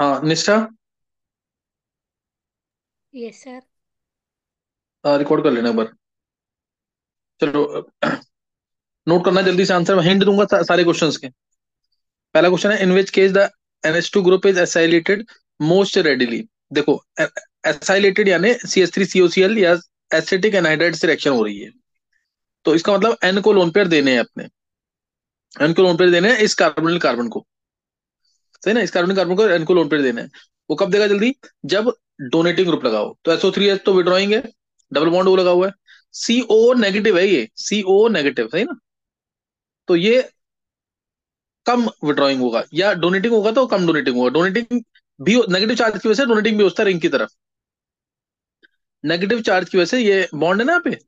हाँ निष्ठा। Yes sir. Record कर लेना एक बार। चलो नोट करना जल्दी से आंसर, मैं हिंट दूंगा सारे क्वेश्चंस के। पहला क्वेश्चन है, in which case the NH2 group is acylated most readily. देखो, एसाइलेटेड यानी CH3COCl या एसिटिक एनहाइड्राइड से रिएक्शन हो रही है। तो इसका मतलब N को लोन पेयर देने हैं अपने। N को लोन पेयर देने हैं इस कार्बोनिल कार्बन को। सही ना, इस कार्बोनिल कार्बन को N को लोन पेयर देना है। वो कब देगा जल्दी? जब डोनेटिंग ग्रुप लगाओ। तो SO3H तो विड्रॉइंग है, डबल बॉन्ड वो लगा हुआ है। CO नेगेटिव है, ये CO नेगेटिव, सही ना। तो ये कम विड्रॉइंग होगा, या डोनेटिंग होगा तो कम डोनेटिंग होगा। डोनेटिंग भी नेगेटिव चार्ज की वजह से डोनेटिंग भी होता है रिंग की तरफ। नेगेटिव चार्ज की वजह से ये बॉन्ड है ना यहाँ पे,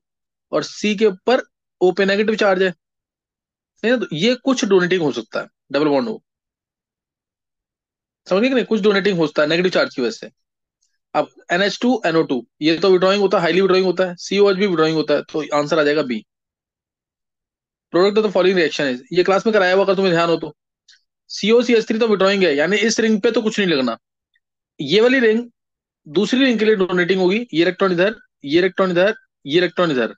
और C के ऊपर O पे नेगेटिव चार्ज है। सही ना, तो ये कुछ डोनेटिंग हो सकता है, डबल बॉन्ड हो। समझ गए कि नहीं, कुछ डोनेटिंग होता है नेगेटिव चार्ज की वजह से। अब NH2NO2 ये तो विड्रॉइंग होता है, हाईली विड्रॉइंग होता है। COH भी विड्रॉइंग होता है, तो आंसर आ जाएगा B. Product of the following reaction है, ये क्लास में कराया हुआ अगर तुम्हें ध्यान हो तो। COCH3 तो विड्रॉइंग है, यानी इस रिंग पे तो कुछ नहीं लगना। ये वाली रिंग दूसरी रिंग के लिए डोनेटिंग होगी। ये इलेक्ट्रॉन इधर, ये इलेक्ट्रॉन इधर, ये इलेक्ट्रॉन इधर।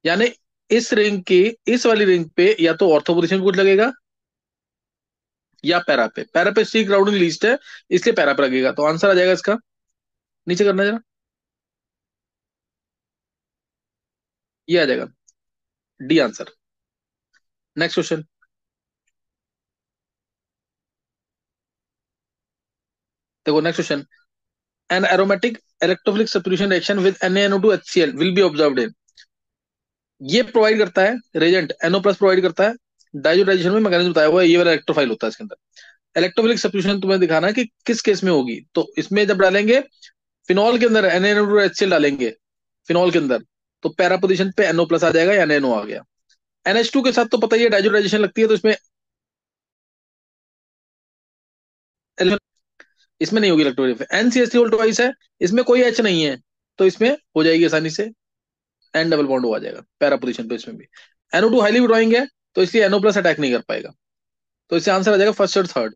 यानी इस रिंग के, इस वाली रिंग पे या तो ऑर्थो पोजीशन पे कुछ लगेगा, या पैरा पे। पैरा पे सी क्राउडिंग लिस्ट है, इसलिए पैरा पे लगेगा। तो आंसर आ जाएगा इसका, नीचे करना जरा, ये आ जाएगा डी आंसर। Next question. देखो next question, an aromatic electrophilic substitution reaction with NaNO2HCl will be observed in. ये प्रोवाइड करता है रेजेंट, NO प्लस प्रोवाइड करता है। डाइजोडाइजेशन में मैकेनिज्म बताया हुआ है, ये वाला इलेक्ट्रोफाइल होता है इसके अंदर। इलेक्ट्रोफिलिक सब्स्टिट्यूशन तुम्हें दिखाना है कि किस केस में होगी। तो इसमें जब डालेंगे फिनॉल के अंदर NaNO2HCl डालेंगे फिनॉल के अंदर, तो पैरा पोजीशन पे NO प्लस आ जाएगा या NaNO आ गया। NH2 के साथ तो पता ही है डाइजोडाइजेशन लगती है, तो इसमें इसमें नहीं होगी इलेक्ट्रोफिलिक। NCH3 ट्वाइस है, इसमें कोई H नहीं है, तो इसमें हो जाएगी आसानी से N डबल बॉन्ड आ जाएगा पैरा पोजीशन पे इसमें भी। NO2 हाईली विड्रॉइंग है, तो इसलिए NO प्लस अटैक नहीं कर पाएगा। तो इससे आंसर आ जाएगा फर्स्ट और थर्ड।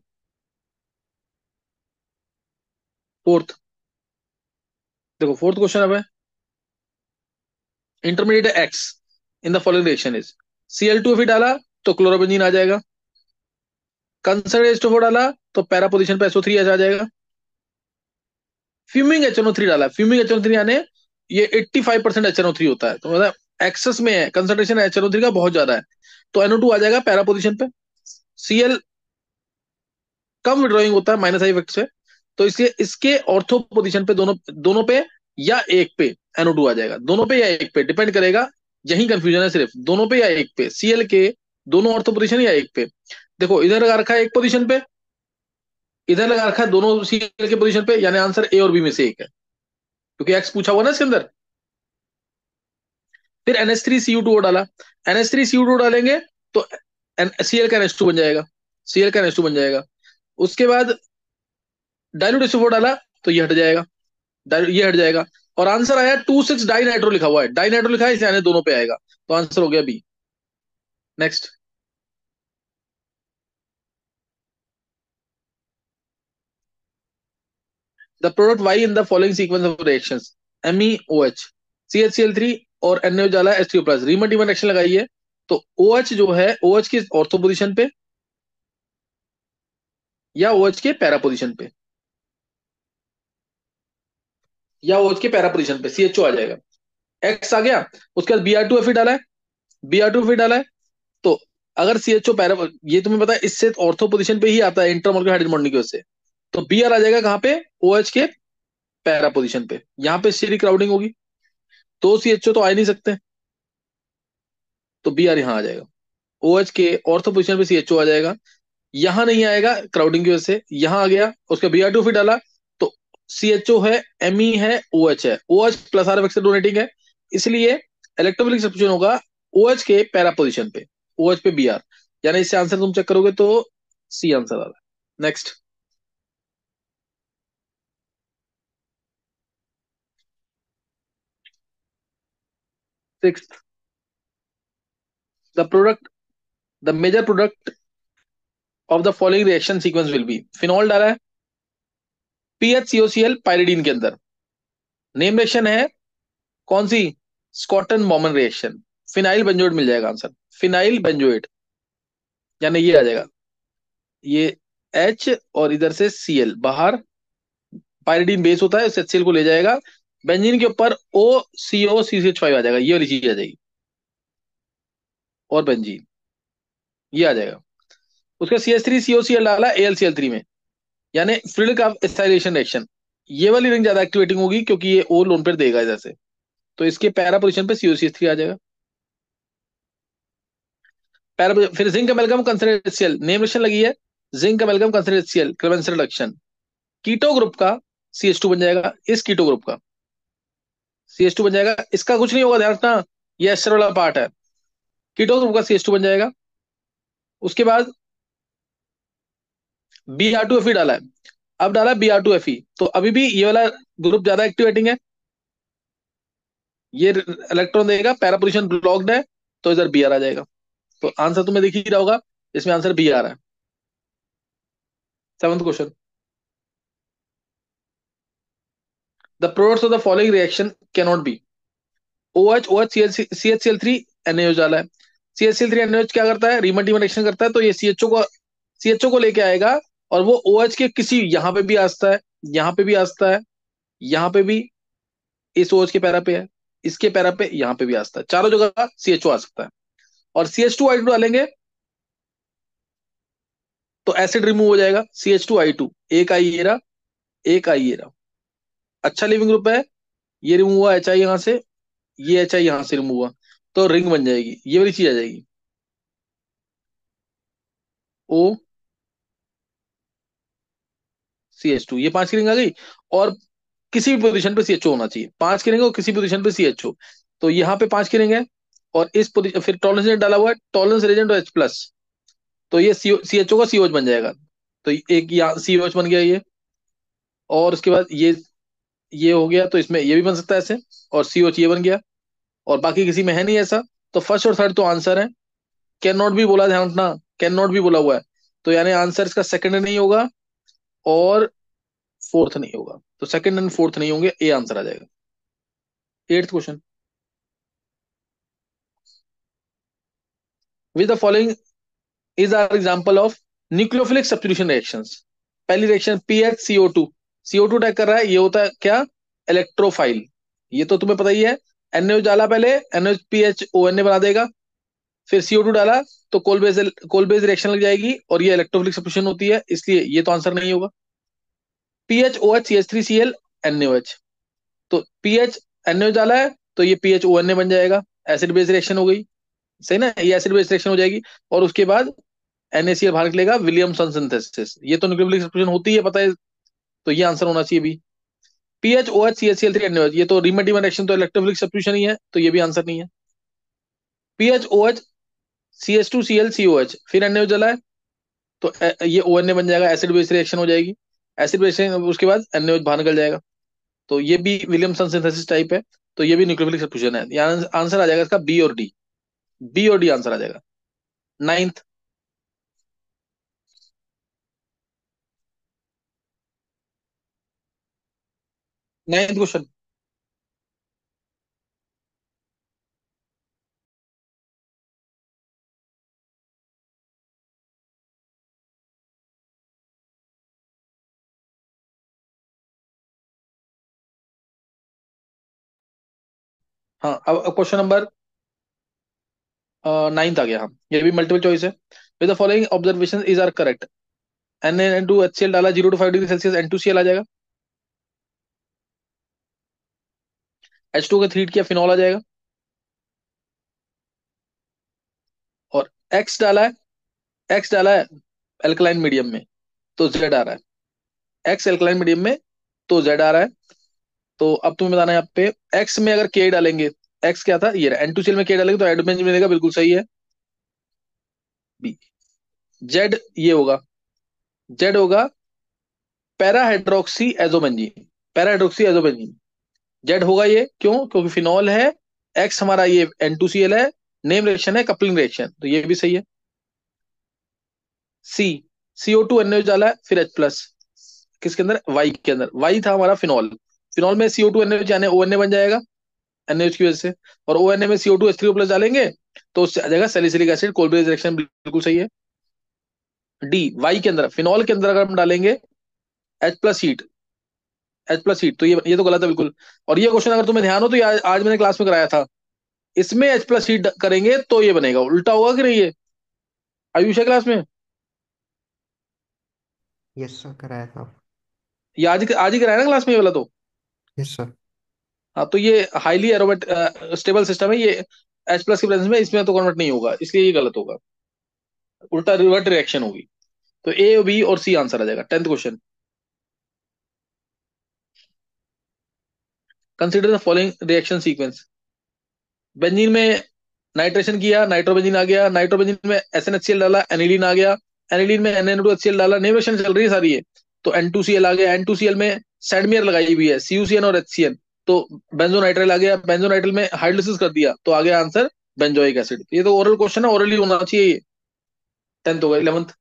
फोर्थ, देखो फोर्थ क्वेश्चन अब है, intermediate x in the following reaction is. Cl2 भी डाला तो क्लोरोबेंजीन आ जाएगा। कंसर्ड H2O डाला तो पैरा पोजीशन पे SO3H आ जाएगा। फ्यूमिंग HNO3 डाला, फ्यूमिंग HNO3 यानी ये 85% HNO3 होता है, तो मतलब एक्सेस में है, कंसंट्रेशन HNO3 का बहुत ज्यादा है। तो NO2 आ जाएगा पैरा पोजीशन पे। Cl कम विड्रॉइंग होता है माइनस आई इफेक्ट से, तो इसलिए इसके ऑर्थो पोजीशन पे दोनों दोनों पे या एक पे NO2 आ जाएगा। दोनों पे या एक पे डिपेंड करेगा, यही कंफ्यूजन है सिर्फ, दोनों पे या एक पे। Cl के दोनों ऑर्थो पोजीशन या एक पे। देखो इधर लगा रखा है एक पोजीशन पे, इधर लगा रखा है दोनों Cl के पोजीशन पे, यानी आंसर ए और बी में से एक है, क्योंकि एक्स पूछा हुआ ना इसके अंदर। फिर NH3Cu2 डाला, NH3Cu2 डालेंगे तो Cl का NH2 बन जाएगा, Cl का NH2 बन जाएगा। उसके बाद डाइल्यूट SO4 डाला तो ये हट जाएगा, ये हट जाएगा। और आंसर आया 2,6 डाई नाइट्रो लिखा हुआ है, डाई नाइट्रो लिखा है इसलिए आने दोनों पे आएगा। तो आंसर हो गया B. Next, the product Y in the following sequence of reactions, MEOH, CHCl3 और NaO डाला H3O प्लस, रीमन डीमन रिएक्शन लगाई है। तो OH जो है, OH की ऑर्थो पोजीशन पे या OH के पैरा पोजीशन पे, या OH के पैरा पोजीशन पे CHO आ जाएगा। एक्स आ गया। उसके बाद Br2Fe डाला है, Br2Fe डाला है। तो अगर CHO पैरा, ये तुम्हें पता है इससे ऑर्थो पोजीशन पे ही आता है इंटरमोलकुलर हाइड्रोजन बॉन्डिंग की वजह से। तो Br आ जाएगा कहाँ पे? OH के पैरा पोजीशन पे। यहाँ पे स्टीरिक क्राउडिंग होगी, तो CHO तो आ ही नहीं सकते, तो Br यहाँ आ जाएगा। OH के ऑर्थो पोजीशन पे CHO आ जाएगा, यहाँ नहीं आएगा क्राउडिंग की वजह से, यहाँ आ गया। उसका Br2 फिर डाला तो CHO है, Me है, OH है, OH प्लस आर से डोनेटिंग है, इसलिए इलेक्ट्रोफिलिक सब्स्टिट्यूशन होगा OH के पैरा पोजीशन पे, OH पे Br। यानी इससे आंसर तुम चेक करोगे तो सी आंसर आ रहा है। Next, six, the product, the major product of the following reaction sequence will be. Phenol डाला है, PHCOCl पायरिडीन के अंदर। नेम रिएक्शन है कौन सी? Schotten Baumann reaction. Phenyl benzoate मिल जाएगा आंसर, फिनाइल बेंजोएट, यानी ये आ जाएगा, ये H और इधर से Cl बाहर, पायरिडीन बेस होता है, उस HCl को ले जाएगा, बेंजीन के ऊपर OCO CH5 आ जाएगा, ये वाली चीज आ जाएगी, और बेंजीन, ये आ जाएगा। उसका CH3COCl डाला AlCl3 में, यानी फ्लूइड का एसाइलेशन रिएक्शन। ये वाली रिंग ज्यादा एक्टिवेटिंग होगी क्योंकि ये ओ लोन पेयर देगा इधर से, तो इसके पैरा पोजीशन पे COCH3 आ जाएगा। पैरा फिर zinc amalgam concentrate HCl, name reaction लगी है, zinc amalgam concentrate HCl Clemmensen reduction. Keto group का CH2 बन जाएगा, इस कीटो ग्रुप का CH2 बन जाएगा, इसका कुछ नहीं होगा, ध्यान रखना, ये एस्टर वाला पार्ट है। कीटो ग्रुप का CH2 बन जाएगा। उसके बाद Br2Fe डाला है, अब डाला Br2Fe, तो अभी भी ये वाला ग्रुप ज्यादा एक्टिवेटिंग है, ये इलेक्ट्रॉन देगा, पैरा पोजीशन ब्लॉक्ड है, तो इधर Br आ जाएगा। तो आंसर तुम्हें दिख ही रहा होगा, इसमें आंसर Br है। Seventh question, the products of the following reaction can not be. OH OH CHCl3 NaOH डाला है, CHCl3 NaOH क्या करता है, रीमल्टीवन रिएक्शन करता है, तो ये CHO को लेके आएगा, और वो OH के किसी, यहाँ पे भी आस्ता है, यहाँ पे भी आस्ता है, यहाँ पे भी, इस OH के पैरा पे है, इसके पैरा पे, यहाँ पे भी आस्ता है, चारों जगह CHO आ सकता है। और CH2I2 डालेंगे तो एसिड रिमूव हो जाएगा, CH2I2, एक आई ये रहा, एक आई ये रहा, अच्छा लिविंग ग्रुप है, ये रिमूव हुआ HI यहां से, ये HI यहां से रिमूव हुआ, तो रिंग बन जाएगी, ये वाली चीज आ जाएगी, OCH2, ये 5 की रिंग आ गई। और किसी भी पोजीशन पे CHO होना चाहिए, 5 की रिंग और किसी पोजीशन पे CHO, तो यहाँ पे 5 की रिंग है, और इस पोजीशन फिर टॉलरेंस रेजेंट डाला हुआ है, टॉलरेंस रेजेंट और H+, तो ये CHO का COH बन जाएगा, तो एक यहाँ COH बन गया ये, और उसके बाद ये हो गया, तो इसमें ये भी बन सकता है ऐसे, और COH ये बन गया, और बाकी किसी में है नहीं ऐसा, तो फर्स्ट और थर्ड तो आंसर है। कैन नॉट भी बोला, ध्यान रखना, कैन नॉट भी बोला हुआ है, तो यानी आंसर इसका सेकंड नहीं होगा और फोर्थ नहीं होगा, तो सेकंड एंड फोर्थ नहीं होंगे, ए आंसर आ जाएगा। Eighth question, which the following is are example of nucleophilic substitution reactions. पहली रिएक्शन PHCO2, CO2 अटैक कर रहा है, ये होता है क्या, इलेक्ट्रोफाइल, ये तो तुम्हें पता ही है। NaOH डाला पहले, NaOH PHONA बना देगा, फिर CO2 डाला, तो कोल बेज रिएक्शन लग जाएगी, और ये इलेक्ट्रोफिलिक सब्स्टिट्यूशन होती है, इसलिए ये तो आंसर नहीं होगा। PHOH CH3Cl NaOH, तो पीएच NaOH डाला है, तो ये PHONA बन जाएगा, एसिड बेस रिएक्शन हो गई, सही ना, ये एसिड बेस रिएक्शन हो जाएगी, और उसके बाद NaCl बाहर निकलेगा, विलियमसन सिंथेसिस, ये तो न्यूक्लियोफिलिक सब्स्टिट्यूशन होती है, पता है, तो ये आंसर होना चाहिए भी। PHOH CHCl3 NaOH, ये तो रीमेडिवन रिएक्शन, तो इलेक्ट्रोफिलिक सब्स्टिट्यूशन ही है, तो ये भी आंसर नहीं है। PHOH CH2Cl COH, फिर NaOH जला है, तो ये ONA बन जाएगा, एसिड बेस रिएक्शन हो जाएगी, एसिड बेस उसके बाद NaOH बाहर निकल जाएगा, तो ये भी विलियमसन सिंथेसिस टाइप है, तो ये भी न्यूक्लियोफिलिक सब्स्टिट्यूशन है, यहाँ आंसर आ जाएगा इसका बी और डी, बी और डी आंसर आ जाएगा। नाइन्थ, नाइन्थ क्वेश्चन, हाँ अब क्वेश्चन नंबर नाइन्थ आ गया, हाँ ये भी मल्टीपल चॉइस है। With the following observation is are correct. Na2HCl डाला 0 to 5 डिग्री सेल्सियस N2Cl आ जाएगा, H2 का 3 किया फिनॉल आ जाएगा, और X डाला है एल्कलाइन मीडियम में, तो Z आ रहा है, X एल्कलाइन मीडियम में, तो Z आ रहा है। तो अब तुम्हें बताना है यहाँ पे, X में अगर K डालेंगे, X क्या था, ये रहा, N2Cl में K डालेंगे तो एडवेंज मिलेगा, बिल्कुल सही है, बी। Z ये होगा, Z होगा para hydroxy azobenzene, para hydroxy azobenzene, Z होगा ये, क्यों, क्योंकि फिनॉल है, एक्स हमारा ये N2Cl है, नेम रिएक्शन है, कपलिंग रिएक्शन, तो ये भी सही है। सी, CO2 NaOH डाला है, फिर H+, किसके अंदर, वाई के अंदर। वाई था हमारा फिनॉल। फिनॉल में CO2 NaOH यानी ONA बन जाएगा NaOH की वजह से। और ONA में CO2H3O+ डालेंगे तो उससे आ जाएगा सैलिसिलिक एसिड। कोलब्रुक रिएक्शन बिल्कुल सही है। डी, वाई के अंदर, फिनॉल के अंदर अगर हम डालेंगे H+हीट, H+हीट, तो ये तो गलत है बिल्कुल। और ये क्वेश्चन अगर तुम्हें ध्यान हो तो ये आज मैंने क्लास में कराया था। इसमें H+हीट करेंगे तो ये बनेगा, उल्टा होगा कि नहीं ये? आयुष है क्लास में? यस सर, कराया था। ये आज ही कराया ना क्लास में ये वाला तो? Yes sir. हाँ, तो ये हाईली एरोमेट स्टेबल सिस्टम है ये। H+ की प्रेजेंस में इसमें तो कन्वर्ट नहीं होगा, इसलिए ये गलत होगा, उल्टा रिवर्ट रिएक्शन होगी। तो A, B और C आंसर आ जाएगा। 10th question, consider the following reaction sequence. Benzene में नाइट्रेशन किया, नाइट्रोबेंजीन आ गया। नाइट्रोबेंजीन में SnHCl डाला, एनिलीन आ गया। एनिलीन में NN2HCl डाला, नई रिएक्शन चल रही है सारी ये। तो N2Cl आ गया। N2Cl में सैडमियर लगाई हुई है, CuCN और HCN। तो बेंजोनाइट्राइल आ गया, बेंजोनाइट्राइल में हाइड्रोलिसिस कर दिया तो आ गया आंसर बेंजोइक एसिड। ये तो ओरल क्वेश्चन है, ओरली होना चाहिए ये। 10th होगा। 11th,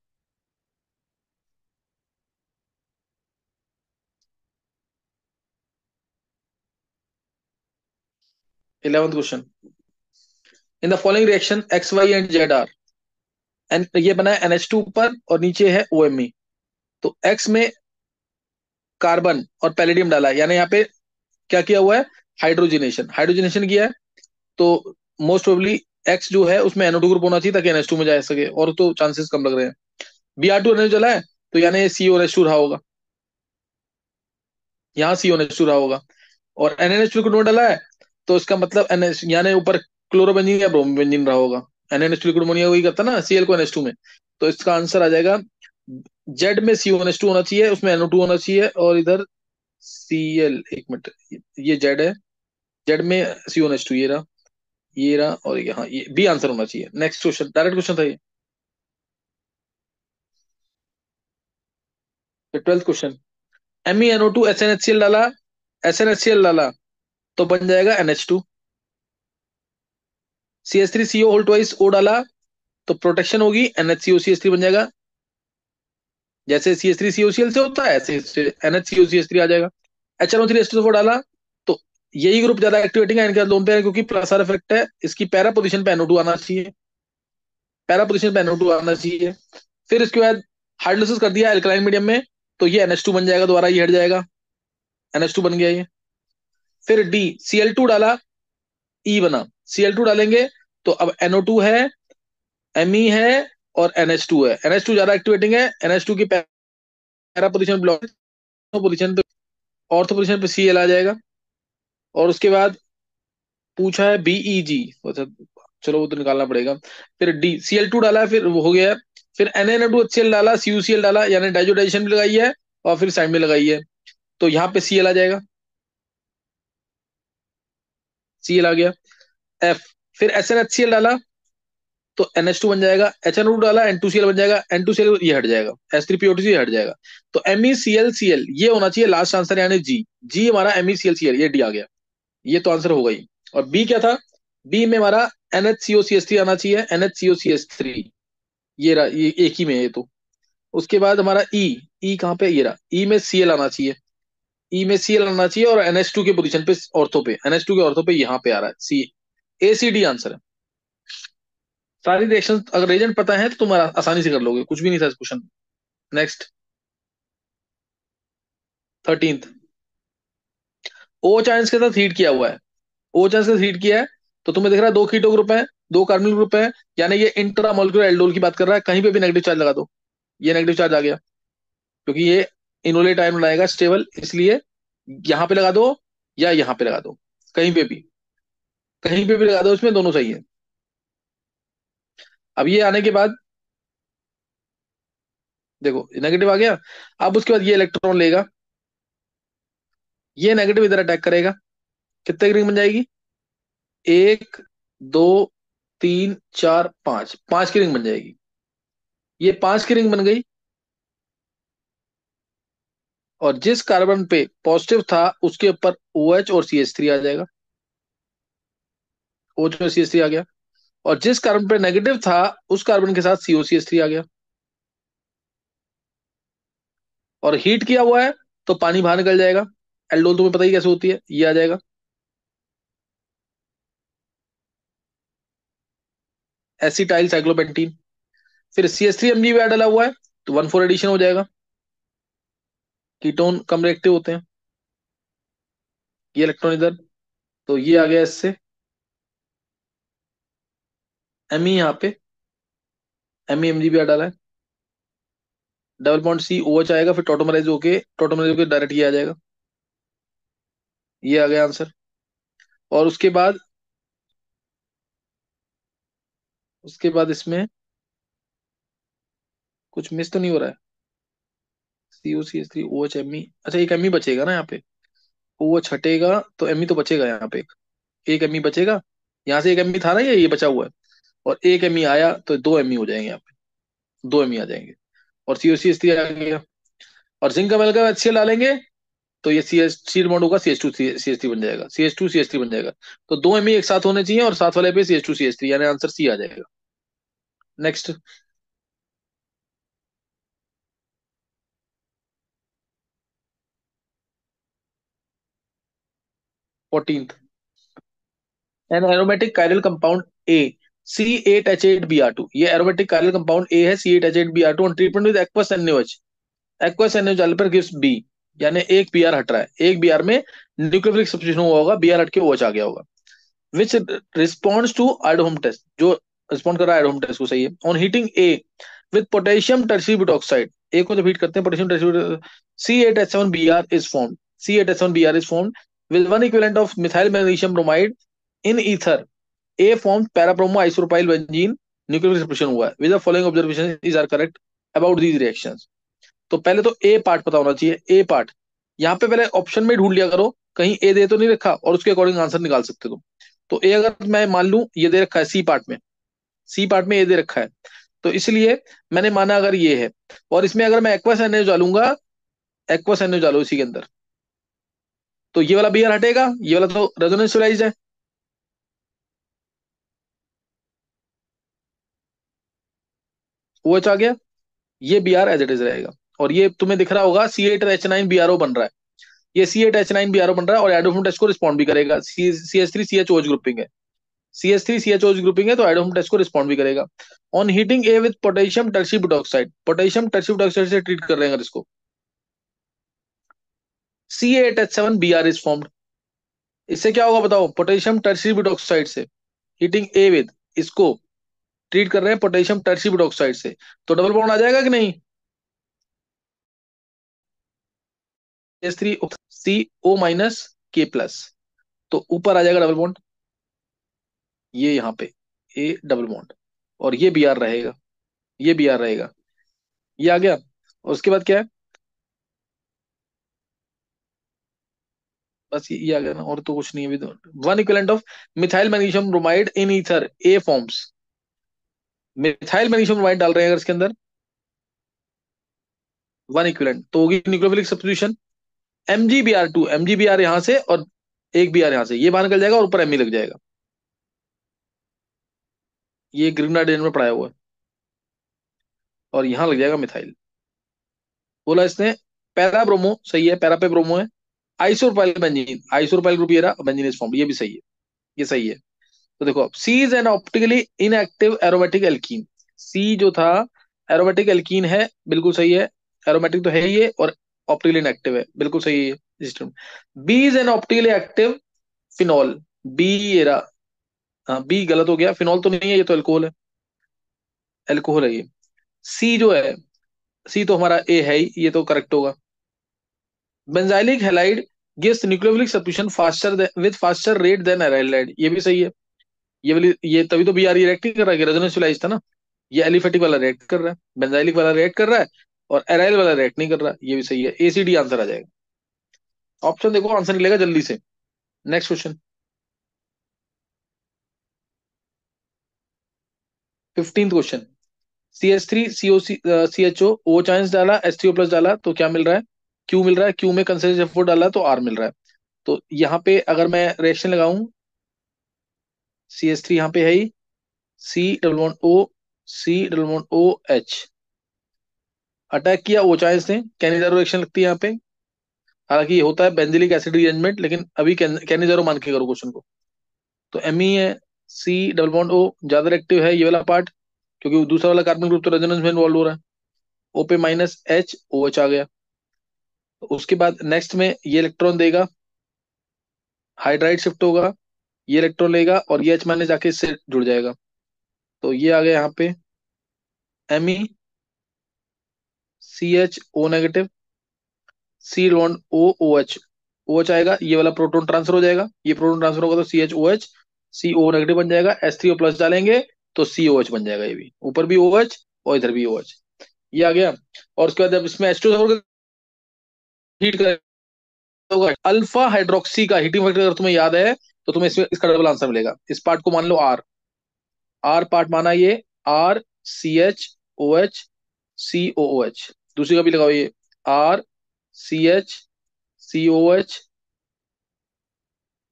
11th question, in the following reaction X, Y and Z are. ये बना है NH2 ऊपर और नीचे है OMe। तो X में कार्बन और पैलेडियम डाला है, यानी यहाँ पे क्या किया हुआ है, हाइड्रोजनेशन, हाइड्रोजनेशन किया है। तो मोस्ट प्रोबेबली X जो है उसमें NO2 ग्रुप होना चाहिए ताकि NH2 में जा सके, और तो चांसेस कम लग रहे हैं। Br2 NH जला है तो यानी CONH2 रहा होगा, यहाँ CONH2 रहा होगा। और NaNH2 लिक्विड में डाला है तो इसका मतलब NH यानी ऊपर क्लोरोबेंजीन या ब्रोमोबेंजीन रहा होगा। NaNH2 लिक्विड अमोनिया वही करता ना, Cl को NH2 में। तो इसका आंसर आ जाएगा जेड में CONH2 होना चाहिए, उसमें NO2 होना चाहिए, और इधर Cl, एक मिनट, ये जेड है, जेड में CONH2, ये रहा और यहाँ ये बी आंसर होना चाहिए। नेक्स्ट क्वेश्चन, डायरेक्ट क्वेश्चन था ये। 12th क्वेश्चन, MEnO2 SnHCl डाला, SnHCl डाला तो बन जाएगा NH2। CH3CO whole twice O डाला तो प्रोटेक्शन होगी, NHCO CH3 बन जाएगा। जैसे CH3COCl से होता है ऐसे NHCO CH3 आ जाएगा। HNO3H2O डाला तो यही ग्रुप ज्यादा एक्टिवेटिंग है इनके लोन पे है, क्योंकि प्लस इफेक्ट है। इसकी पैरा पोजीशन पे NO2 आना चाहिए, पैरा पोजीशन पे NO2 आना चाहिए। फिर इसके बाद हाइड्रोलिसिस कर दिया एल्कलाइन मीडियम में तो ये NH2 बन जाएगा, दोबारा ये हट जाएगा, NH2 बन गया ये। फिर डी, Cl2 डाला, E बना। Cl2 डालेंगे तो अब NO2 है, Me है और NH2 है। NH2 ज्यादा एक्टिवेटिंग है, NH2 की पैरा पोजीशन ब्लॉक, पोजीशन पे, ऑर्थो पोजीशन पे Cl आ जाएगा। और उसके बाद पूछा है BeG, चलो वो तो निकालना पड़ेगा। फिर डी, Cl2 डाला है, फिर वो हो गया। फिर NaN2HCl डाला, CuCl डाला, यानी डाइजोडाइजेशन भी लगाई है और फिर साइड में लगाई है, तो यहाँ पे Cl आ जाएगा, Cl आ गया। F, फिर SnHCl डाला तो NH2 बन जाएगा। HNO2 डाला, N2Cl बन जाएगा, N2Cl ये हट जाएगा, H3PO2 ये हट जाएगा। तो MEClCl ये होना चाहिए लास्ट आंसर, यानी जी। जी हमारा MEClCl, ये डी आ गया, ये तो आंसर होगा ही। और बी क्या था, बी में हमारा NHCOCH3 आना चाहिए, NHCOCH3, ये रहा, ये एक ही में है ये तो। उसके बाद हमारा ई, ई कहाँ पे, ये रहा, ई में Cl आना चाहिए, ई में Cl आना चाहिए, और NH2 के पोजीशन पे, ऑर्थो पे, NH2 के ऑर्थो पे यहाँ पे आ रहा है सी। ACD आंसर है। सारी रिएक्शन अगर रीजन पता है तो तुम आसानी से कर लोगे, कुछ भी नहीं था इस क्वेश्चन। नेक्स्ट, 13th, ओ चांस के साथ हीट किया हुआ है, ओ चांस के साथ हीट किया है तो तुम्हें दिख रहा है दो कीटो ग्रुप है, दो कार्बोनिल ग्रुप है, यानी ये इंट्रामोलिकुलर एल्डोल की बात कर रहा है। कहीं पे भी नेगेटिव चार्ज लगा दो, ये नेगेटिव चार्ज आ गया, क्योंकि ये इनोलेट आयन बनाएगा स्टेबल, इसलिए यहाँ पे लगा दो या यहाँ पे लगा दो, कहीं पे भी, कहीं पे भी लगा दो, इसमें दोनों सही है। अब ये आने के बाद देखो नेगेटिव आ गया। अब उसके बाद ये इलेक्ट्रॉन लेगा, ये नेगेटिव इधर अटैक करेगा, कितने की रिंग बन जाएगी, एक, दो, तीन, चार, पांच, पांच की रिंग बन जाएगी। ये पांच की रिंग बन गई, और जिस कार्बन पे पॉजिटिव था उसके ऊपर OH और CH3 आ जाएगा, OH और CH3 आ गया। और जिस कार्बन पे नेगेटिव था उस कार्बन के साथ COCH3 आ गया। और हीट किया हुआ है तो पानी बाहर निकल जाएगा। एल्डोल तुम्हें पता ही कैसे होती है, ये आ जाएगा एसिटाइल साइक्लोपेंटीन। फिर CH3 Mg भी डाला हुआ है तो 1,4 एडिशन हो जाएगा। कीटोन कम रिएक्टिव होते हैं। ये इलेक्ट्रॉन इधर, तो ये आ गया इससे Me यहाँ पे, MeMg भी डाला है। डबल बॉन्ड COH आएगा, फिर टोटोमराइज होके डायरेक्ट ये आ जाएगा। ये आ गया आंसर। और उसके बाद इसमें कुछ मिस तो नहीं हो रहा है। COCH3 OH Me, अच्छा एक Me बचेगा ना यहाँ पे। OH हटेगा तो Me तो बचेगा यहाँ पे, एक Me बचेगा। यहाँ से एक Me था ना, ये बचा हुआ है। और एक Me आया तो दो Me हो जाएंगे यहाँ पे, दो Me आ जाएंगे। और COCH3 आ गया। और जिंक का मिलकर HCl डालेंगे तो ये CH3 बॉन्ड होगा, CH2 CH3 बन जाएगा, CH2 CH3 बन जाएगा। तो दो Me एक साथ होने चाहिए और साथ वाले पे CH2 CH3, यानी आंसर C आ जाएगा। Next. 14th, an aromatic chiral compound A C8H8Br2, ये एरोमेटिक कायरल कंपाउंड ए है C8H8Br2 on treatment with aqueous NaOH। Aqueous NaOH डालने पर गिव्स बी, यानी एक Br हट रहा है, एक Br में न्यूक्लियोफिलिक सब्स्टिट्यूशन हुआ होगा, Br हट के OH आ गया होगा। Which responds to iodoform test, जो रिस्पॉन्ड कर रहा है आइडोहोम टेस्ट को, सही है। On heating A with potassium tertiary butoxide, A को जब हीट करते हैं potassium tertiary, C8H7Br is formed, C8H7Br is formed with one equivalent of methyl magnesium bromide in ether, A formed para-bromo isopropyl benzene, nuclear substitution हुआ है। With the following observation is are correct about these reactions. तो पहले तो ए part पता होना चाहिए, ए part. यहाँ पे पहले ऑप्शन में ढूंढ लिया करो, कहीं ए दे तो नहीं रखा, और उसके अकॉर्डिंग आंसर निकाल सकते हो तुम। तो ए अगर मैं मान लूं ये दे रखा है सी पार्ट में, सी पार्ट में ए दे रखा है, तो इसलिए मैंने माना अगर ये है। और इसमें अगर मैं एक्वस एनएच डालूंगा, एक्वस एनएच डालो इसी के अंदर, तो ये वाला Br हटेगा, ये वाला तो रेजोनेंस है। OH आ गया, ये Br एज इट इज रहेगा। और ये तुम्हें दिख रहा होगा C8H9BrO बन रहा है, ये C8H9BrO बन रहा है, और एडोफम टेस्ट को रिस्पॉन्ड भी करेगा। CH3CHOH ग्रुपिंग है, CH3CHOH ग्रुपिंग है, तो एडोफम टेस्ट को रिस्पॉन्ड भी करेगा। On heating A with potassium tertiary butoxide, potassium tertiary butoxide से ट्रीट कर रहे हैं अगर इसको, C8H7Br इज फॉर्म्ड। इससे क्या होगा बताओ, पोटेशियम टर्शी बुटॉक्साइड से हीटिंग ए विद, इसको ट्रीट कर रहे हैं पोटेशियम टर्शी बुटॉक्साइड से, तो डबल बॉन्ड आ जाएगा कि नहीं। CO- तो ऊपर आ जाएगा डबल बॉन्ड, ये यहाँ पे ए डबल बॉन्ड, और ये Br रहेगा, ये Br रहेगा, ये आ गया। और उसके बाद क्या है, बस ये आ गया ना, और तो कुछ नहीं है अभी तो। One equivalent of methyl magnesium bromide in ether A forms, methyl magnesium bromide डाल रहे हैं अगर इसके अंदर, वन इक्विवेलेंट तो होगी न्यूक्लियोफिलिक सब्स्टिट्यूशन। MgBr2, MgBr यहाँ से और एक Br यहाँ से, ये बाहर निकल जाएगा और ऊपर Me लग जाएगा। ये ग्रिग्नार्डिन में पढ़ाया हुआ है, और यहाँ लग जाएगा मिथाइल। बोला इसने पैरा ब्रोमो, सही है, पैरा पे ब्रोमो है। आइसोप्रोपाइल बेंजीन, आइसोप्रोपाइल ग्रुप ये रहा, बेंजीन इज फॉर्म, ये भी सही है, ये सही है। तो देखो C is an optically inactive aromatic alkene, C जो था एरोमेटिक एल्कीन है, बिल्कुल सही है। एरोमेटिक तो है ही है, और ऑप्टिकली इनएक्टिव है, बिल्कुल सही है system. B is an optically active phenol, B ये रहा, हाँ बी गलत हो गया, फिनॉल तो नहीं है, ये तो अल्कोहल है, अल्कोहल है ये। सी जो है, सी तो हमारा ए है ही, ये तो करेक्ट होगा। Benzylic halide gives nucleophilic substitution faster with faster rate than aryl halide, ये भी सही है। ये वाली, ये तभी तो Br रिएक्ट नहीं कर रहा है, रेजोनेंस था ना। ये एलिफेटिक वाला रिएक्ट कर रहा है, बेंजाइलिक वाला रिएक्ट कर रहा है, और एराइल वाला रिएक्ट नहीं कर रहा, ये भी सही है। ACD आंसर आ जाएगा। ऑप्शन देखो, आंसर निकलेगा जल्दी से। Next question, 15th question. CH3 COC CHO OH डाला, H3O+ डाला, तो क्या मिल रहा है, Q मिल रहा है। Q में कंसेंट्रेशन F4 डाला तो R मिल रहा है। तो यहाँ पे अगर मैं रिएक्शन लगाऊं, CH3 यहाँ पे है ही, C double bond O, C double bond OH, attack किया, ओ चांस थे, कैनिजारो रिएक्शन लगती है यहाँ पे। हालांकि ये होता है बेंजिलिक एसिड रीअरेंजमेंट, लेकिन अभी कैनिजारो मान के करो क्वेश्चन को। तो एम ई है, सी डबल बॉन्ड ओ, ज्यादा एक्टिव है ये वाला पार्ट, क्योंकि दूसरा वाला कार्बन ग्रुप तो रेजोनेंस में इन्वॉल्व हो रहा है। ओ पे माइनस एच ओ एच आ गया। तो उसके बाद नेक्स्ट में ये इलेक्ट्रॉन देगा, हाइड्राइड शिफ्ट होगा, ये इलेक्ट्रॉन लेगा और ये एच माइनस जाके इससे जुड़ जाएगा। तो ये आ गया यहाँ पे M E C H O negative, C bond O O H, O H आएगा, ये वाला प्रोटॉन ट्रांसफर हो जाएगा, ये प्रोटॉन ट्रांसफर होगा तो सी H O H, C O negative बन जाएगा, एस थ्री ओ प्लस डालेंगे तो सी ओ एच बन जाएगा, ये भी ऊपर भी ओ एच और इधर भी ओ एच, ये आ गया। और उसके बाद जब इसमें एच टू हीट कर होगा अल्फा हाइड्रोक्सी का हीटिंग फैक्टर, अगर तुम्हें याद है तो तुम्हें इसमें इसका डबल आंसर मिलेगा। इस पार्ट को मान लो आर, आर पार्ट माना ये, R C H O H C O O H, दूसरी का भी लगाओ ये, R C H C O H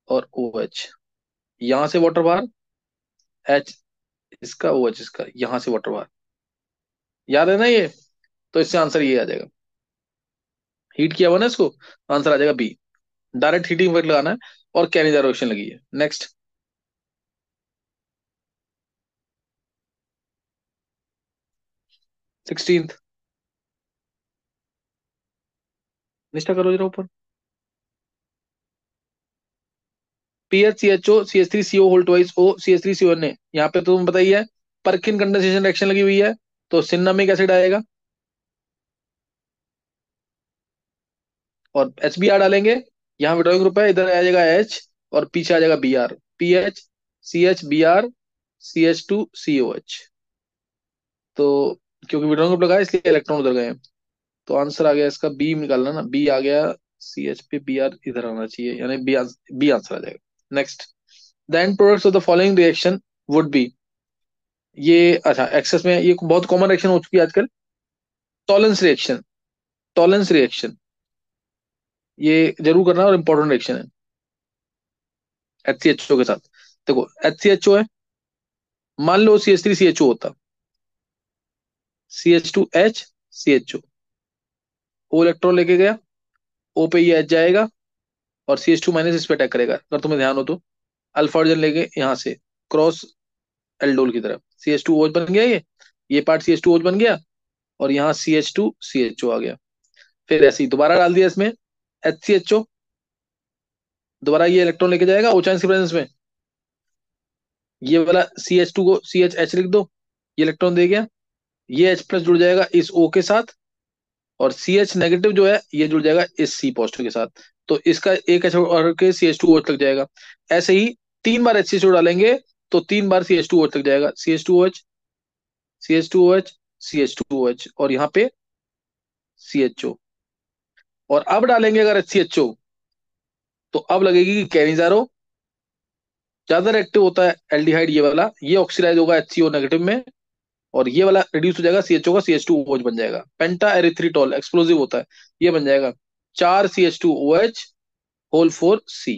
और ओ एच, यहां से वाटर बाहर, एच इसका ओ एच इसका, यहां से वाटर बाहर, याद है ना ये। तो इससे आंसर ये आ जाएगा, हीट किया हुआ ना इसको, आंसर आ जाएगा बी। डायरेक्ट हीटिंग इफेक्ट लगाना है और कैनिजा रिएक्शन लगी है। नेक्स्ट 16th, निष्ठा करो जरा ऊपर। P H C H O C H three C O होल्ट वाइज O C H three C O N A, यहाँ पे तो तुम बताइए परकिन कंडेंसेशन रिएक्शन लगी हुई है, तो सिन्नामिक एसिड आएगा और एच बी आर डालेंगे, यहाँ विड्रॉइंग ग्रुप है, इधर आ जाएगा एच और पीछे आ जाएगा B R, P H C H B R C H two C O H. तो क्योंकि विड्रॉइंग ग्रुप लगाया इसलिए इलेक्ट्रॉन उधर गए हैं, तो आंसर आ गया इसका बी निकालना ना, बी आ गया, सी एच पे बी आर इधर आना चाहिए, यानी बी, बी आंसर आ जाएगा। Next, the end products of the following reaction would be, ये अच्छा एक्सेस में ये बहुत कॉमन रिएक्शन हो चुकी है आजकल, टॉलेंस रिएक्शन, टॉलेंस रिएक्शन, ये जरूर करना और इंपॉर्टेंट रिएक्शन है एच सी एच ओ के साथ। देखो एच सी एच ओ है, मान लो C H three C H O होता, C H two H C H O electron लेके गया, ओ पे ये एच जाएगा और सी एच टू माइनस इस पे अटैक करेगा, अगर तुम्हें ध्यान हो तो, अल्फा ऑर्जन लेके यहाँ से क्रॉस एल्डोल की तरफ, सी एच टू ओच बन गया, ये पार्ट सी एच टू ओच बन गया और यहाँ C H two C H O आ गया। फिर ऐसे ही दोबारा डाल दिया इसमें एच सी एच ओ, दोबारा ये इलेक्ट्रॉन लेके जाएगा ओ चांस की प्रेजेंस में, ये वाला सी एच टू को सी एच एच लिख दो, ये इलेक्ट्रॉन दे गया, ये एच प्लस जुड़ जाएगा इस ओ के साथ और सी एच नेगेटिव जो है ये जुड़ जाएगा इस सी पॉजिटिव के साथ, तो इसका एक एच और के सी एच टू ओच लग जाएगा। ऐसे ही तीन बार एच सी एच ओ डालेंगे तो तीन बार सी एच टू ओच लग जाएगा, सी एच टू ओच सी एच टू ओच सी एच टू ओच और यहाँ पे सी एच ओ, और अब डालेंगे अगर एच सी एच ओ तो अब लगेगी कि कैनिजारो ज्यादा रिएक्टिव होता है एल्डिहाइड, ये वाला ये ऑक्सीडाइज होगा एच सी ओ नेगेटिव में और ये वाला रिड्यूस हो जाएगा सी एच ओ का C H two O H बन जाएगा, पेंटा एरिथ्रिटॉल एक्सप्लोसिव होता है, ये बन जाएगा चार C H two O H whole four C,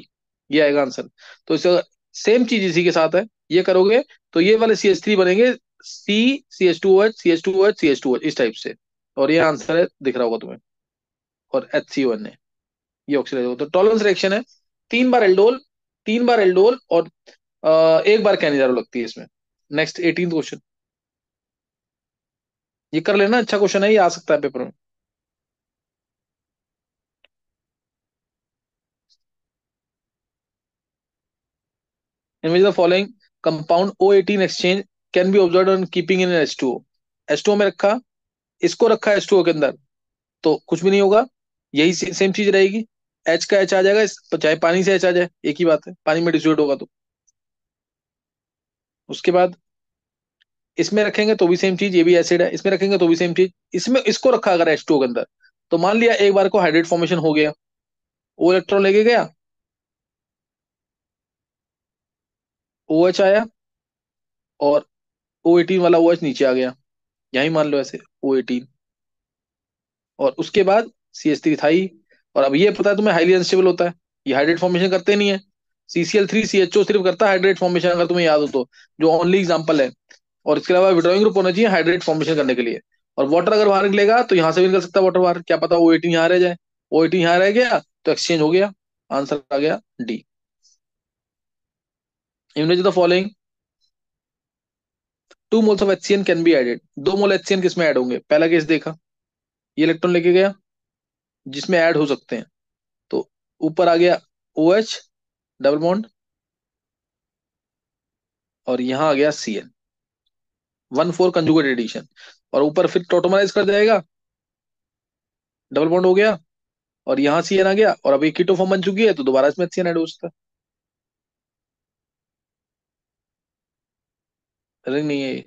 ये आएगा आंसर। तो इसे सेम चीज इसी के साथ है, ये करोगे तो ये वाले सी एच थ्री बनेंगे C C H two O H C H two O H C H two O H इस टाइप से, और ये आंसर है दिख रहा होगा तुम्हें, और एच सी ओ एन ए, ये ऑक्सीडाइज होता है, टॉलरेंस रिएक्शन है, तीन बार एल्डोल, तीन बार एल्डोल और एक बार कैनिजारो लगती है इसमें। नेक्स्ट 18th क्वेश्चन, ये कर लेना, अच्छा क्वेश्चन है, ये आ सकता है पेपर में। In which the following compound O18 exchange can be observe on keeping in H2O, H2O में रखा, इसको रखा H2O के अंदर तो कुछ भी नहीं होगा, यही सेम चीज रहेगी, एच का एच आ जाएगा चाहे पानी से एच आ जाए एक ही बात है, पानी में डिसोल्यूट होगा तो। उसके बाद इसमें रखेंगे तो भी सेम चीज, ये भी एसिड है, इसमें रखेंगे तो भी सेम चीज, इसमें इसको रखा अगर H2O के अंदर तो मान लिया एक बार को हाइड्रेट फॉर्मेशन हो गया, ओ इलेक्ट्रॉन लेके गया, ओ एच आया और O18 वाला ओ एच नीचे आ गया, यही मान लो ऐसे O18, और उसके बाद सी एच थ्री था ही, और अब ये पता है तुम्हें हाईली अनस्टेबल होता है, ये हाइड्रेट फॉर्मेशन करते नहीं है, CCl three C H O सिर्फ करता है हाइड्रेट फॉर्मेशन, अगर तुम्हें याद हो तो, जो ओनली एग्जाम्पल है, और इसके अलावा विड्रॉइंग ग्रुप होना चाहिए हाइड्रेट फॉर्मेशन करने के लिए, और वाटर अगर बाहर निकलेगा तो यहां से भी निकल सकता है वाटर बाहर, क्या पता O18 यहाँ रह जाए। O18 यहाँ रह गया तो एक्सचेंज हो गया। आंसर आ गया D. Image the following, 2 moles of HCN can be added. 2 mole HCN किसमें ऐड होंगे? पहला केस देखा, ये इलेक्ट्रॉन लेके गया जिसमें ऐड हो सकते हैं, तो ऊपर आ गया OH डबल बॉन्ड, और यहां आ गया CN, 1,4 कंजुगेट एडिशन, और ऊपर फिर टोटोमराइज कर जाएगा, डबल बॉन्ड हो गया, और यहाँ CN आ गया, और अब एक कीटो फॉर्म बन चुकी है तो दोबारा इसमें HCN ऐड हो सकता है। रिंग नहीं है ये,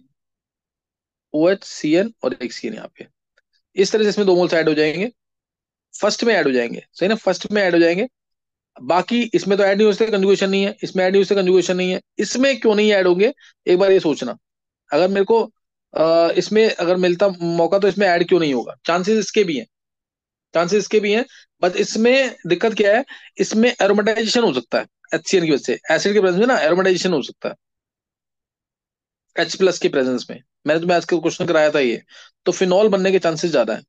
OH CN और एक CN यहाँ पे। इस तरह से इसमें 2 मोल्स ऐड हो जाएंगे, फर्स्ट में ऐड हो जाएंगे, सही ना, फर्स्ट में ऐड हो जाएंगे। बाकी इसमें तो ऐड नहीं हो सकते, कंजुगेशन नहीं है, इसमें ऐड नहीं हो सकते, कंजुगेशन नहीं है, इसमें क्यों नहीं ऐड होंगे? एक बार ये सोचना, अगर मेरे को इसमें अगर मिलता मौका तो इसमें ऐड क्यों नहीं होगा? चांसेस इसके भी हैं, चांसेस इसके भी हैं, बट इसमें दिक्कत क्या है, इसमें एरोमेटाइजेशन हो सकता है। HCN की वजह से एसिड के प्रेजेंस में ना एरोमेटाइजेशन हो सकता है, H+ के प्रेजेंस में। मैंने तुम्हें आज का क्वेश्चन कराया था ये, तो फिनॉल बनने के चांसेस ज्यादा है।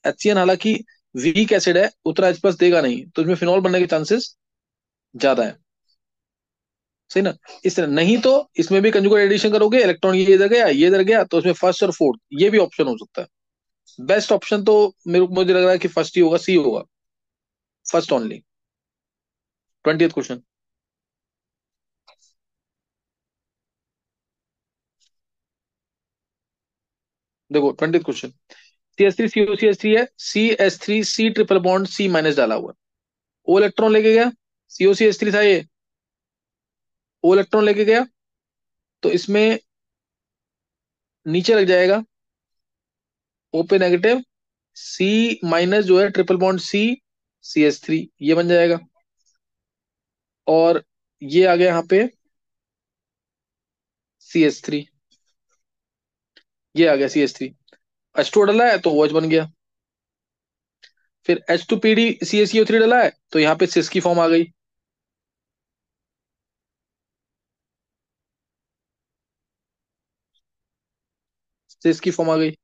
HCN हालांकि वीक एसिड है, उतना H+ देगा नहीं, तो इसमें फिनॉल बनने के चांसेस ज्यादा है, सही ना। इस तरह नहीं तो इसमें भी कंजुगेट एडिशन करोगे, इलेक्ट्रॉन ये इधर गया ये इधर गया, तो इसमें फर्स्ट और फोर्थ ये भी ऑप्शन हो सकता है। बेस्ट ऑप्शन तो मुझे लग रहा है कि फर्स्ट ही होगा, सी होगा, फर्स्ट ओनली। 20th क्वेश्चन देखो, 20th क्वेश्चन, CH3 COCH3 है, CH3 C triple bond C- डाला हुआ है। O इलेक्ट्रॉन लेके गया, COCH3 था ये, O इलेक्ट्रॉन लेके गया, तो इसमें नीचे लग जाएगा O पे नेगेटिव, C- जो है ट्रिपल बॉन्ड CH3 ये बन जाएगा, और ये आ गया यहाँ पे CH3, ये आ गया CH3, H2 डला है तो OH बन गया। फिर H2PD CaCO3 डला है तो यहाँ पे सिस की फॉर्म आ गई, सिस की फॉर्म आ गई,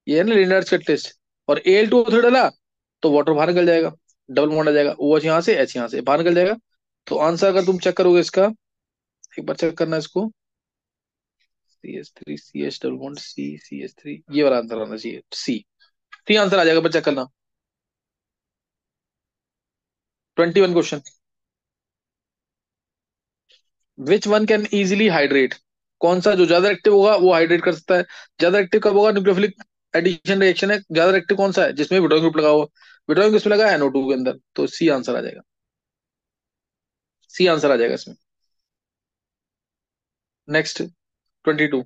ये है ना लिनर्स का टेस्ट। और Al2O3 डला तो वाटर बाहर निकल जाएगा, डबल बॉन्ड आ जाएगा, OH यहाँ से H यहाँ से बाहर निकल जाएगा। तो आंसर अगर तुम चेक करोगे इसका, एक बार चेक करना इसको, CH3 CH double bond CH3, ये वाला आंसर आना चाहिए C। सी आंसर आ जाएगा, पर चेक करना। 21 question, which one can easily hydrate? कौन सा जो ज्यादा एक्टिव होगा वो हाइड्रेट कर सकता है? ज्यादा एक्टिव कब होगा? न्यूक्लियोफिलिक एडिशन रिएक्शन है, ज्यादा एक्टिव कौन सा है? जिसमें विड्रॉइंग ग्रुप लगा हुआ, विड्रॉइंग किसमें लगा है? NO2 के अंदर, तो सी आंसर आ जाएगा, सी आंसर आ जाएगा इसमें। Next 22,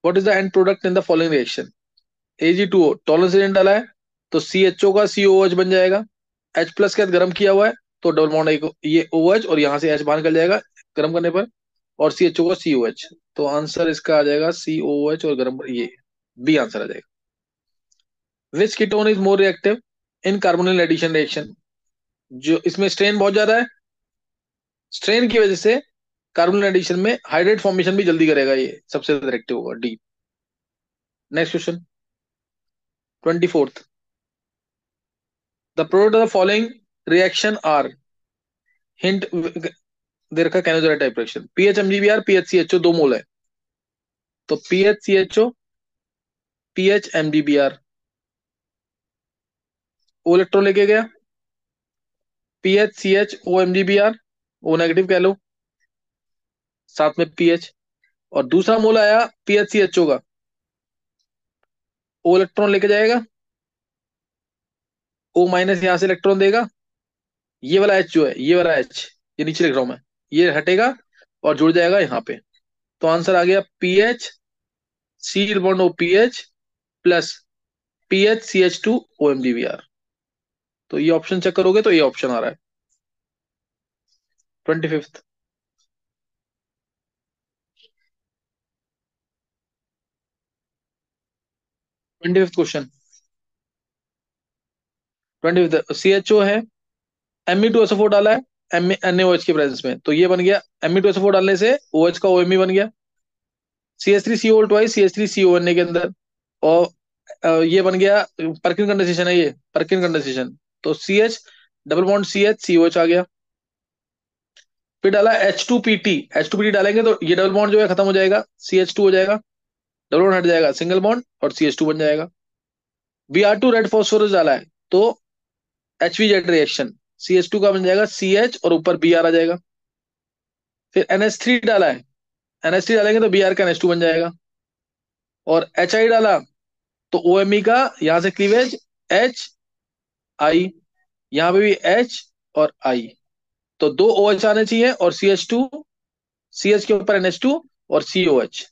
what is the end product in the following reaction? Ag2O tolerance agent डाला है तो CHO का COOH बन जाएगा, H+ के साथ गर्म किया हुआ है तो डबल बॉन्ड ये OH, और यहाँ से H बाहर निकल जाएगा गर्म करने पर, और CHO का COH, तो आंसर इसका आ जाएगा COOH, और गर्म ये बी आंसर आ जाएगा। Which ketone is more reactive in carbonyl addition reaction? जो इसमें स्ट्रेन बहुत ज्यादा है, स्ट्रेन की वजह से कार्बोनिल एडिशन में हाइड्रेट फॉर्मेशन भी जल्दी करेगा, ये सबसे ज्यादा रिएक्टिव होगा, D. Next question 24th, the product of the following reaction are, hint दे रखा, Cannizzaro type reaction, PH MgBr, PHCHO 2 mole है, तो PHCHO PH MgBr, O electron लेके गया, PHCHO O नेगेटिव कह लो, साथ में PH, और दूसरा मोल आया PHCHO का, O इलेक्ट्रॉन लेके जाएगा, O- यहां से इलेक्ट्रॉन देगा, ये वाला H जो है, ये वाला H, ये नीचे लिख रहा हूं मैं, ये हटेगा और जुड़ जाएगा यहाँ पे, तो आंसर आ गया PH C bond OPH plus PHCH2 OMgBr। तो ये ऑप्शन चेक करोगे तो ये ऑप्शन आ रहा है। 25th, 25th question, 25th CHO है, Me2SO4 डाला है, NaOH के प्रेजेंस में, तो ये बन गया, Me2SO4 डालने से OH का OMe बन गया, CH3CO ट्वाइस CH3CO के अंदर। और ये बन गया, परकिन कंडेंसेशन है, ये परकिन कंडेंसेशन। तो CH double bond CH COH आ गया। फिर डाला H2PT। H2PT डालेंगे तो ये डबल बॉन्ड जो है खत्म हो जाएगा, CH2 हो जाएगा, डबल बॉन्ड हट जाएगा, सिंगल बॉन्ड और CH2 बन जाएगा। Br2 रेड फॉस्फोरस डाला है तो HVZ रिएक्शन, CH2 का बन जाएगा CH और ऊपर Br आ जाएगा। फिर NH3 डाला है, NH3 डालेंगे तो Br का NH2 बन जाएगा। और HI डाला तो OMe का यहां से क्लीवेज HI, यहाँ पे भी H और I। तो दो OH आने चाहिए और CH2, CH के ऊपर NH2 और COH,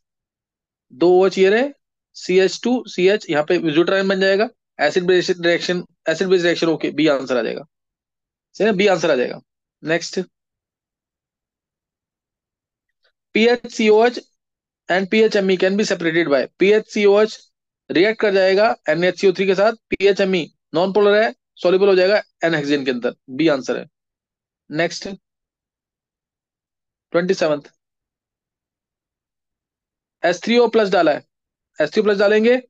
दो OH ये रहे, CH2 CH, यहाँ पे ब्यूटाइन बन जाएगा। Acid base reaction, acid base reaction okay, B answer आ जाएगा। सही है, बी आंसर आ जाएगा। Next, PHCOH and PHMe can be separated by, PHCOH react कर जाएगा NaHCO3 के साथ, PHMe नॉन पोलर है, सॉल्युबल हो जाएगा N हेक्सेन के अंदर, बी आंसर है। नेक्स्ट, 27th, H3O प्लस डाला है, H3O प्लस डालेंगे,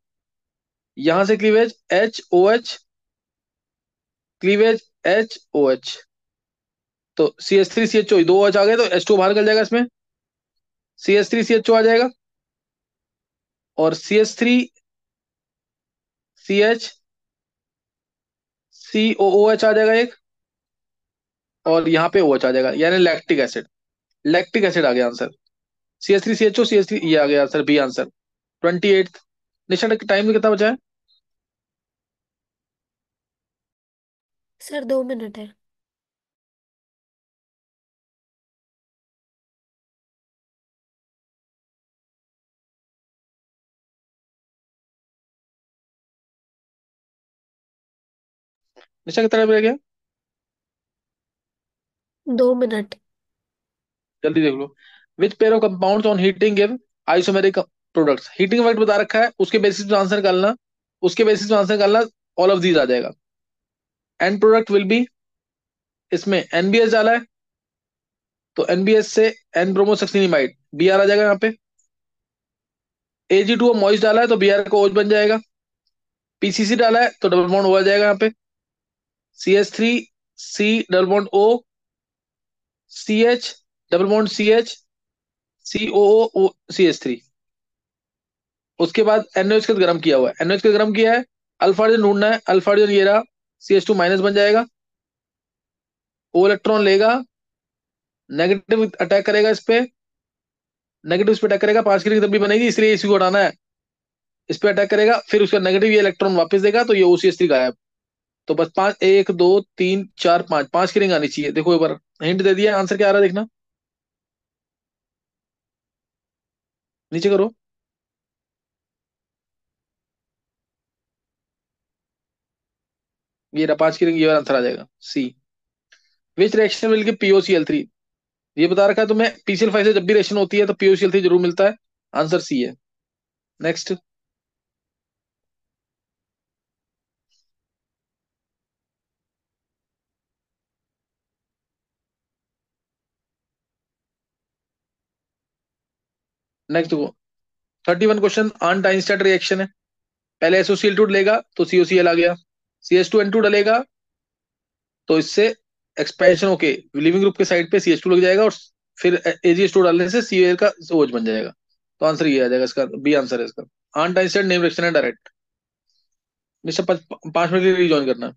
यहां से क्लीवेज HOH, क्लीवेज HOH, तो CH3CHO दो OH आ गए तो H2 बाहर निकल जाएगा इसमें, CH3CHO आ जाएगा और CH3CHCOOH आ जाएगा एक, और यहाँ पे OH आ जाएगा, यानी लैक्टिक एसिड, लैक्टिक एसिड आ गया आंसर। CH3CHO, CH3, ये आ गया आंसर, बी आंसर। 28th, निशा टाइम कितना बचा है? सर 2 मिनट है। निशा कितना टाइम रह गया? 2 मिनट। जल्दी देख लो। Which pair of compounds on heating give isomeric products, heating effect बता रखा है, उसके बेसिस पे आंसर निकालना, उसके बेसिस पे आंसर निकालना, ऑल ऑफ दीज आ जाएगा। एंड प्रोडक्ट विल बी, इसमें NBS डाला है तो NBS से N ब्रोमोसक्सिनिमाइड, Br आ जाएगा यहाँ पे। Ag2O मॉइस्ट डाला है तो Br का OH बन जाएगा। PCC डाला है तो डबल बॉन्ड O आ जाएगा यहाँ पे, CH3C CH double bond CH COO CH3। उसके बाद NOH का गर्म किया हुआ है, NOH का गर्म किया है, अल्फा हाइड्रोजन ढूंढना है, अल्फा हाइड्रोजन ये रहा, CH2 माइनस बन जाएगा, O इलेक्ट्रॉन लेगा, नेगेटिव अटैक करेगा इस पे, नेगेटिव इस पे अटैक करेगा, 5 की रिंग तब भी बनेगी, इसलिए इसी को हटाना है। इस पे अटैक करेगा, फिर उसका नेगेटिव ये इलेक्ट्रॉन वापस देगा तो ये OCH3 गायब। तो बस पांच, 1 2 3 4 5, 5 की रिंग आनी चाहिए। देखो एक बार हिंट दे दिया, आंसर क्या आ रहा है देखना, नीचे करो। ये रहा 5 की रिंग, ये वाला आंसर आ जाएगा C. Which reaction will give POCl3, ये बता रखा है तुम्हें, PCl5 से जब भी रिएक्शन होती है तो POCl3 जरूर मिलता है, आंसर सी है। नेक्स्ट, नेक्स्ट को 31 क्वेश्चन, आनटाइंस्टाइट रिएक्शन है। पहले SOCl2 डलेगा तो COCl आ गया, CH2N2 डलेगा तो इससे एक्सपेंशन होके लिविंग ग्रुप के साइड पे CH2 लग जाएगा, और फिर AgH2 डालने से Cl का OH बन जाएगा। तो आंसर ये आ जाएगा इसका, बी आंसर है इसका। आनटाइंस्टाइट नेम रिएक्शन है डायरेक्ट। निश्चय 5 मिनट के लिए रिजॉइन करना है।